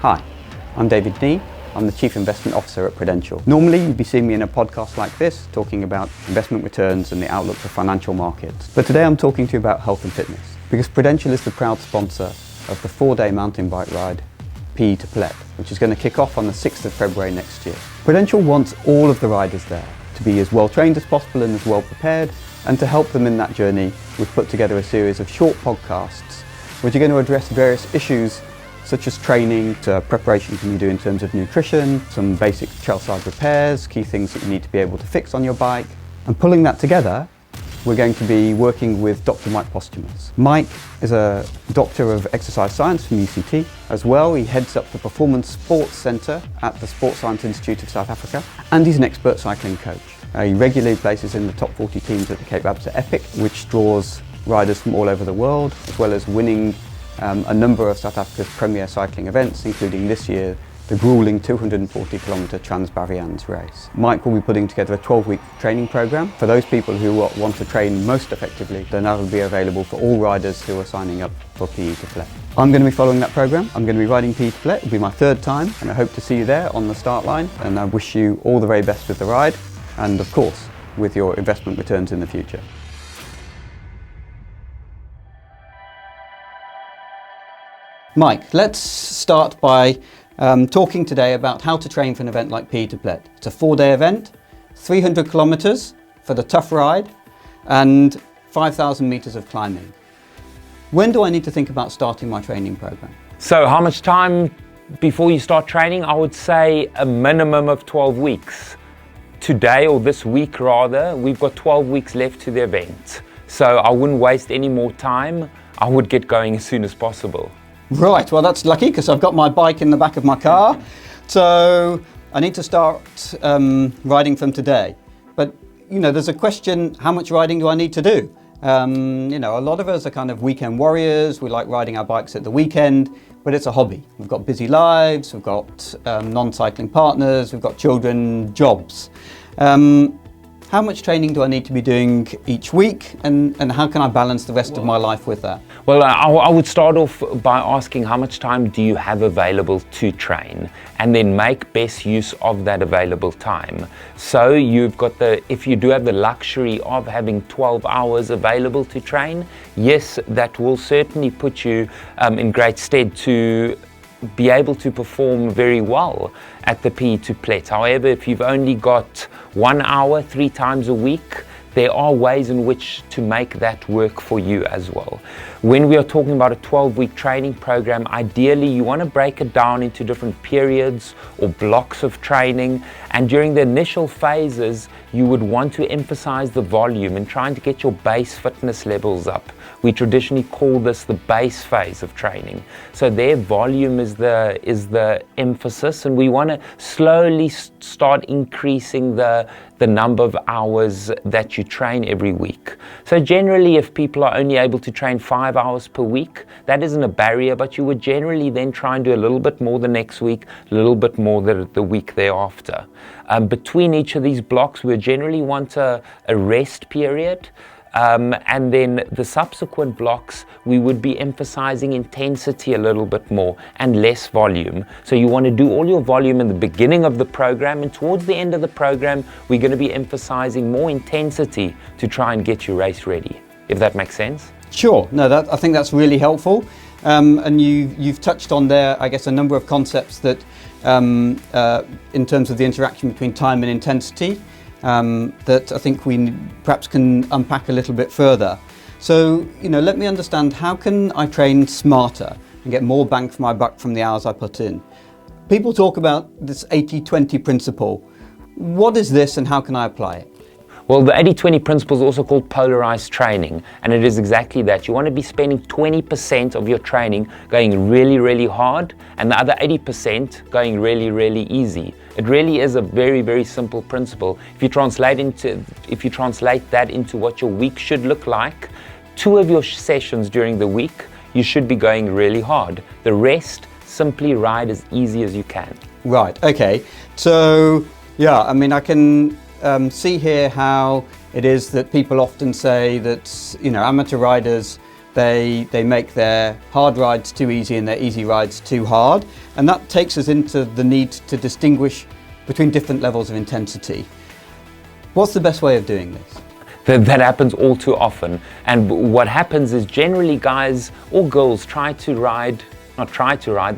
Hi, I'm David Knee. I'm the Chief Investment Officer at Prudential. Normally you'd be seeing me in a podcast like this talking about investment returns and the outlook for financial markets. But today I'm talking to you about health and fitness because Prudential is the proud sponsor of the 4-day mountain bike ride PE PLETT, which is going to kick off on the 6th of February next year. Prudential wants all of the riders there to be as well trained as possible and as well prepared, and to help them in that journey we've put together a series of short podcasts which are going to address various issues such as training, preparation can you do in terms of nutrition, some basic trail-side repairs, key things that you need to be able to fix on your bike. And pulling that together, we're going to be working with Dr. Mike Posthumus. Mike is a Doctor of Exercise Science from UCT. As well, he heads up the Performance Sports Centre at the Sports Science Institute of South Africa, and he's an expert cycling coach. He regularly places in the top 40 teams at the Cape Verde Epic, which draws riders from all over the world, as well as winning a number of South Africa's premier cycling events, including this year the gruelling 240-kilometre Trans-Baviaans race. Mike will be putting together a 12-week training programme for those people who want to train most effectively. Then that will be available for all riders who are signing up for PE PLETT. I'm going to be following that programme. I'm going to be riding PE PLETT. It'll be my third time, and I hope to see you there on the start line. And I wish you all the very best with the ride, and of course with your investment returns in the future. Mike, let's start by talking today about how to train for an event like PE PLETT. It's a 4-day event, 300 kilometres for the tough ride, and 5,000 metres of climbing. When do I need to think about starting my training programme? So how much time before you start training? I would say a minimum of 12 weeks. Today, or this week rather, we've got 12 weeks left to the event. So I wouldn't waste any more time. I would get going as soon as possible. Right, well that's lucky because I've got my bike in the back of my car, so I need to start riding from today. But you know, there's a question, how much riding do I need to do? You know, a lot of us are kind of weekend warriors. We like riding our bikes at the weekend, but it's a hobby. We've got busy lives, we've got non-cycling partners, we've got children, jobs. How much training do I need to be doing each week, and how can I balance the rest of my life with that? Well, I would start off by asking how much time do you have available to train, and then make best use of that available time. So you've got if you do have the luxury of having 12 hours available to train, yes, that will certainly put you in great stead to be able to perform very well at the PE PLETT. However, if you've only got 1 hour 3 times a week, there are ways in which to make that work for you as well. When we are talking about a 12-week training program, ideally you want to break it down into different periods or blocks of training, and during the initial phases you would want to emphasize the volume and trying to get your base fitness levels up. We traditionally call this the base phase of training. So their volume is the emphasis, and we want to slowly start increasing the number of hours that you train every week. So generally, if people are only able to train 5 hours per week, that isn't a barrier, but you would generally then try and do a little bit more the next week, a little bit more the week thereafter. Between each of these blocks, we generally want a rest period. And then the subsequent blocks, we would be emphasizing intensity a little bit more and less volume. So you want to do all your volume in the beginning of the program, and towards the end of the program, we're going to be emphasizing more intensity to try and get you race ready, if that makes sense. Sure, no, I think that's really helpful. And you've touched on there, I guess, a number of concepts that in terms of the interaction between time and intensity, that I think we perhaps can unpack a little bit further. So, you know, let me understand, how can I train smarter and get more bang for my buck from the hours I put in? People talk about this 80-20 principle. What is this and how can I apply it? Well, the 80-20 principle is also called polarized training, and it is exactly that. You want to be spending 20% of your training going really, really hard, and the other 80% going really, really easy. It really is a very, very simple principle. If you translate that into what your week should look like, 2 of your sessions during the week, you should be going really hard. The rest, simply ride as easy as you can. Right, okay. So, yeah, I mean, I can see here how it is that people often say that, you know, amateur riders they make their hard rides too easy and their easy rides too hard. And that takes us into the need to distinguish between different levels of intensity. What's the best way of doing this? That happens all too often. And what happens is generally guys or girls they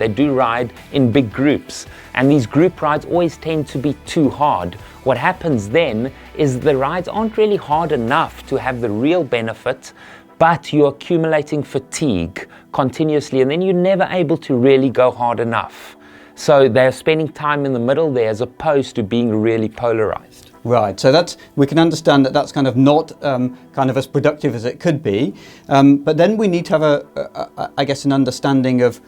do ride in big groups. And these group rides always tend to be too hard. What happens then is the rides aren't really hard enough to have the real benefit, but you're accumulating fatigue continuously, and then you're never able to really go hard enough. So they're spending time in the middle there as opposed to being really polarized. Right, so we can understand that that's kind of not kind of as productive as it could be, but then we need to have I guess an understanding of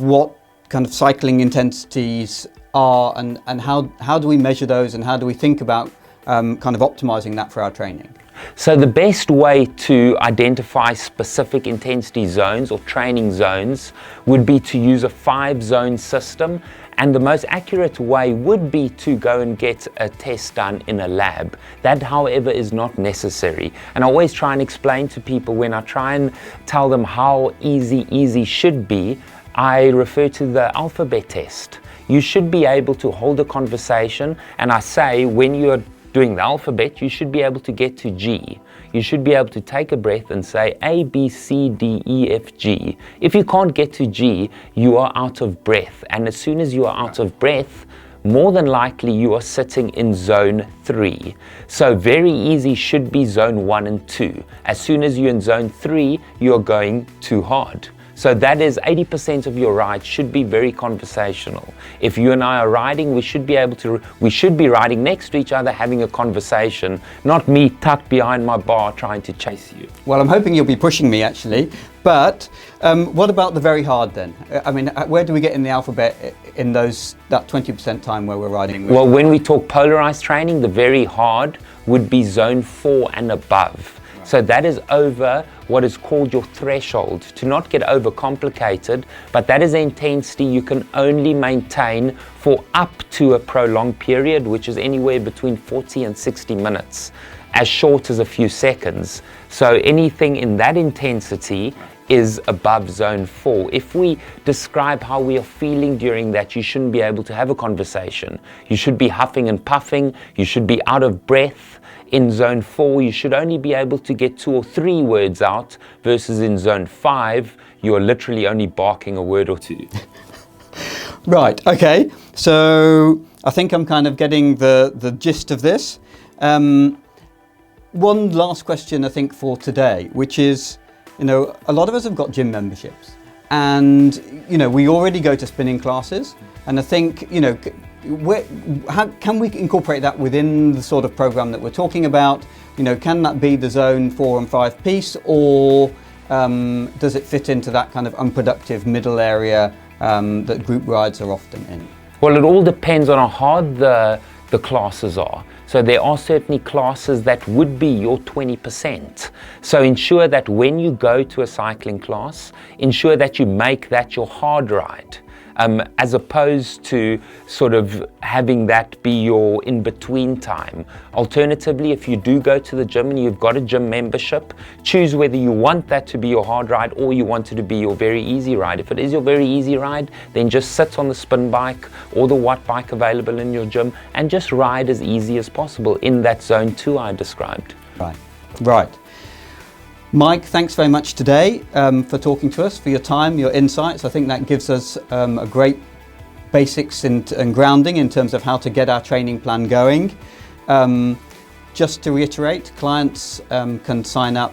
what kind of cycling intensities are and how do we measure those and how do we think about kind of optimizing that for our training. So the best way to identify specific intensity zones or training zones would be to use a 5-zone system, and the most accurate way would be to go and get a test done in a lab. That, however, is not necessary. And I always try and explain to people when I try and tell them how easy should be, I refer to the alphabet test. You should be able to hold a conversation, and I say when you're doing the alphabet, you should be able to get to G. You should be able to take a breath and say A, B, C, D, E, F, G. If you can't get to G, you are out of breath. And as soon as you are out of breath, more than likely you are sitting in zone 3. So very easy should be zone 1 and 2. As soon as you're in zone 3, you're going too hard. So that is 80% of your ride should be very conversational. If you and I are riding, we should be riding next to each other having a conversation, not me tucked behind my bar trying to chase you. Well, I'm hoping you'll be pushing me actually, but what about the very hard then? I mean, where do we get in the alphabet in that 20% time where we're riding? Well, when we talk polarized training, the very hard would be zone 4 and above. So that is over what is called your threshold. To not get overcomplicated, but that is the intensity you can only maintain for up to a prolonged period, which is anywhere between 40 and 60 minutes, as short as a few seconds. So anything in that intensity is above zone 4. If we describe how we are feeling during that, you shouldn't be able to have a conversation. You should be huffing and puffing. You should be out of breath. In zone 4, you should only be able to get 2 or 3 words out, versus in zone 5, you're literally only barking a word or 2. Right, okay. So I think I'm kind of getting the gist of this. One last question, I think, for today, which is, a lot of us have got gym memberships, and, we already go to spinning classes, and I think, how can we incorporate that within the sort of program that we're talking about? Can that be the zone 4 and 5 piece, or does it fit into that kind of unproductive middle area that group rides are often in? Well, it all depends on how hard the classes are. So there are certainly classes that would be your 20%. So ensure that when you go to a cycling class, ensure that you make that your hard ride. As opposed to sort of having that be your in-between time. Alternatively, if you do go to the gym and you've got a gym membership, choose whether you want that to be your hard ride or you want it to be your very easy ride. If it is your very easy ride, then just sit on the spin bike or the watt bike available in your gym and just ride as easy as possible in that zone 2 I described. Right. Mike, thanks very much today for talking to us, for your time, your insights. I think that gives us a great basics and grounding in terms of how to get our training plan going. Just to reiterate, clients can sign up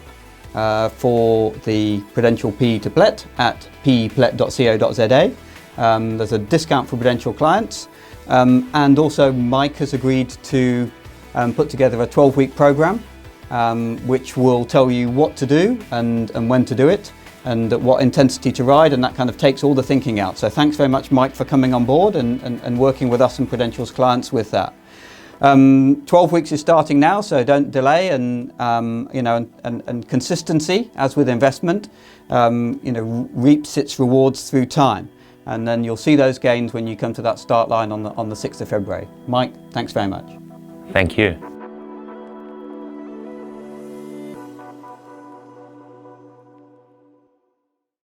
for the Prudential PE to PLETT at peplett.co.za. There's a discount for Prudential clients, and also Mike has agreed to put together a 12-week program which will tell you what to do and when to do it and at what intensity to ride, and that kind of takes all the thinking out. So thanks very much, Mike, for coming on board and working with us and Prudential's clients with that. 12 weeks is starting now, so don't delay, and consistency, as with investment, reaps its rewards through time. And then you'll see those gains when you come to that start line on the 6th of February. Mike, thanks very much. Thank you.